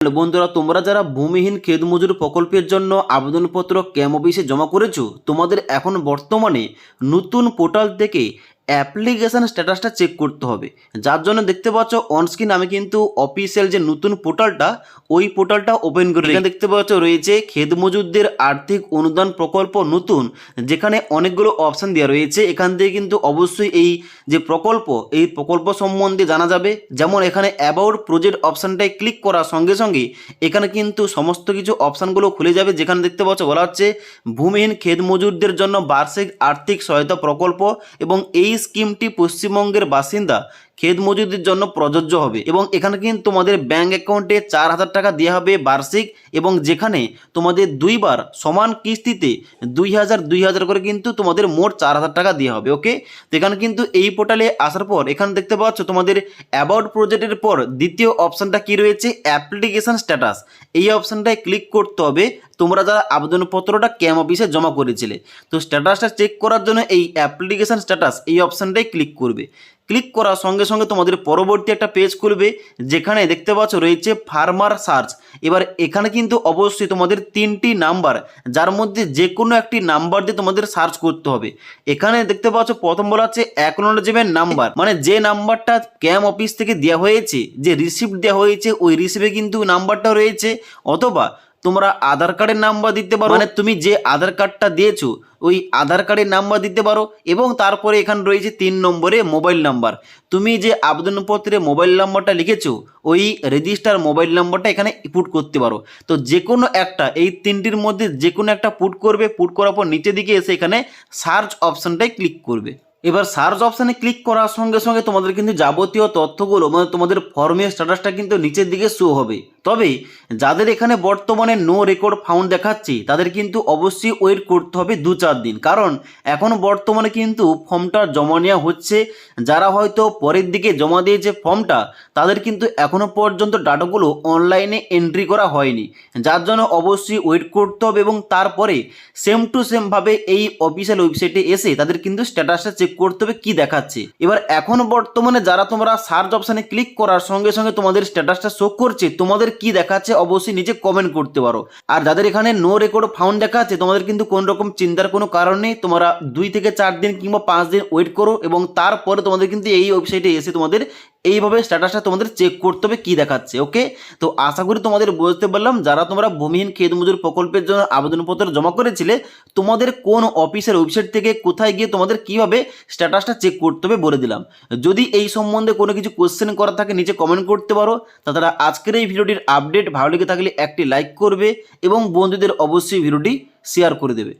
বন্ধুরা, তোমরা যারা ভূমিহীন ক্ষেত মজুর প্রকল্পের জন্য আবেদনপত্র ক্যাম্প অফিসে জমা করেছো, তোমাদের এখন বর্তমানে নতুন পোর্টাল থেকে অ্যাপ্লিকেশান স্ট্যাটাসটা চেক করতে হবে। যার জন্য দেখতে পাচ্ছ অনস্ক্রিন আমি কিন্তু অফিসিয়াল যে নতুন পোর্টালটা, ওই পোর্টালটা ওপেন করে এখানে দেখতে পাচ্ছ রয়েছে ক্ষেত মজুরদের আর্থিক অনুদান প্রকল্প নতুন, যেখানে অনেকগুলো অপশান দেওয়া রয়েছে। এখান থেকে কিন্তু অবশ্যই এই যে প্রকল্প, এই প্রকল্প সম্বন্ধে জানা যাবে। যেমন এখানে অ্যাবাউট প্রজেক্ট অপশানটায় ক্লিক করার সঙ্গে সঙ্গে এখানে কিন্তু সমস্ত কিছু অপশানগুলো খুলে যাবে। যেখানে দেখতে পাচ্ছ বলা হচ্ছে ভূমিহীন ক্ষেত মজুরদের জন্য বার্ষিক আর্থিক সহায়তা প্রকল্প, এবং এই স্কিমটি পশ্চিমবঙ্গের বাসিন্দা ক্ষেত মজুরদের জন্য প্রযোজ্য হবে। এবং এখানে কিন্তু তোমাদের ব্যাঙ্ক অ্যাকাউন্টে 4,000 টাকা দেওয়া হবে বার্ষিক, এবং যেখানে তোমাদের দুইবার সমান কিস্তিতে 2,000 করে কিন্তু তোমাদের মোট 4,000 টাকা দেওয়া হবে। ওকে, তো এখানে কিন্তু এই পোর্টালে আসার পর এখানে দেখতে পাচ্ছ তোমাদের অ্যাবাউট প্রজেক্টের পর দ্বিতীয় অপশানটা কি রয়েছে, অ্যাপ্লিকেশান স্ট্যাটাস। এই অপশানটায় ক্লিক করতে হবে তোমরা যারা আবেদনপত্রটা ক্যাম্প অফিসে জমা করেছিলে। তো স্ট্যাটাসটা চেক করার জন্য এই অ্যাপ্লিকেশান স্ট্যাটাস এই অপশানটাই ক্লিক করবে। ক্লিক করার সঙ্গে সঙ্গে তোমাদের পরবর্তী একটা পেজ খুলবে, যেখানে দেখতে পাচ্ছ রয়েছে ফার্মার সার্চ। এবার এখানে কিন্তু অবশ্যই তোমাদের 3টি নাম্বার, যার মধ্যে যে কোনো একটি নাম্বার দিয়ে তোমাদের সার্চ করতে হবে। এখানে দেখতে পাচ্ছ প্রথম বলা হচ্ছে অ্যাকনোলেজমেন্ট নাম্বার, মানে যে নাম্বারটা ক্যাম্প অফিস থেকে দেওয়া হয়েছে, যে রিসিপ্ট দেওয়া হয়েছে ওই রিসিপ্টে কিন্তু নাম্বারটা রয়েছে। অথবা তোমরা আধার কার্ডের নাম্বার দিতে পারো, মানে তুমি যে আধার কার্ডটা দিয়েছো ওই আধার কার্ডের নাম্বার দিতে পারো। এবং তারপরে এখানে রয়েছে 3 নম্বরে মোবাইল নাম্বার। তুমি যে আবেদনপত্রে মোবাইল নাম্বারটা লিখেছো ওই রেজিস্টার মোবাইল নাম্বারটা এখানে পুট করতে পারো। তো যে কোনো একটা, এই 3টির মধ্যে যে কোনো একটা পুট করবে। পুট করার পর নিচের দিকে এসে এখানে সার্চ অপশানটায় ক্লিক করবে। এবার সার্চ অপশানে ক্লিক করার সঙ্গে সঙ্গে তোমাদের কিন্তু যাবতীয় তথ্যগুলো, মানে তোমাদের ফর্মের স্ট্যাটাসটা কিন্তু নিচের দিকে শো হবে। তবে যাদের এখানে বর্তমানে নো রেকর্ড ফাউন্ড দেখাচ্ছে তাদের কিন্তু অবশ্যই ওয়েট করতে হবে 2-4 দিন, কারণ এখন বর্তমানে কিন্তু ফর্মটা জমা নেওয়া হচ্ছে। যারা হয়তো পরের দিকে জমা দিয়েছে ফর্মটা, তাদের কিন্তু এখনও পর্যন্ত ডাটাগুলো অনলাইনে এন্ট্রি করা হয়নি। যার জন্য অবশ্যই ওয়েট করতে হবে, এবং তারপরে সেম টু সেমভাবে এই অফিসিয়াল ওয়েবসাইটে এসে তাদের কিন্তু স্ট্যাটাসটা চেক করতে হবে কি দেখাচ্ছে। এবার এখন বর্তমানে যারা তোমরা সার্চ অপশানে ক্লিক করার সঙ্গে সঙ্গে তোমাদের স্ট্যাটাসটা শো করছে, তোমাদের কি দেখাচ্ছে অবশ্যই নিচে কমেন্ট করতে পারো। আর যাদের এখানে নো রেকর্ড ফাউন্ড দেখাচ্ছে, তোমাদের কিন্তু কোন রকম চিন্তার কোনো কারণ নেই। তোমরা 2 থেকে 4 দিন কিংবা 5 দিন ওয়েট করো, এবং তারপরে তোমাদের কিন্তু এই ওয়েবসাইটে এসে তোমাদের এইভাবে স্ট্যাটাসটা তোমাদের চেক করতে হবে কি দেখাচ্ছে। ওকে, তো আশা করি তোমাদের বুঝতে পারলাম। যারা তোমরা ভূমিহীন ক্ষেত মজুর প্রকল্পের জন্য আবেদনপত্র জমা করেছিলে, তোমাদের কোন অফিসের ওয়েবসাইট থেকে কোথায় গিয়ে তোমাদের কিভাবে স্ট্যাটাসটা চেক করতে হবে বলে দিলাম। যদি এই সম্বন্ধে কোনো কিছু কোশ্চেন করা থাকে নিচে কমেন্ট করতে পারো। তাছাড়া আজকের এই ভিডিওটির আপডেট ভালো লেগে থাকলে একটি লাইক করবে, এবং বন্ধুদের অবশ্যই ভিডিওটি শেয়ার করে দেবে।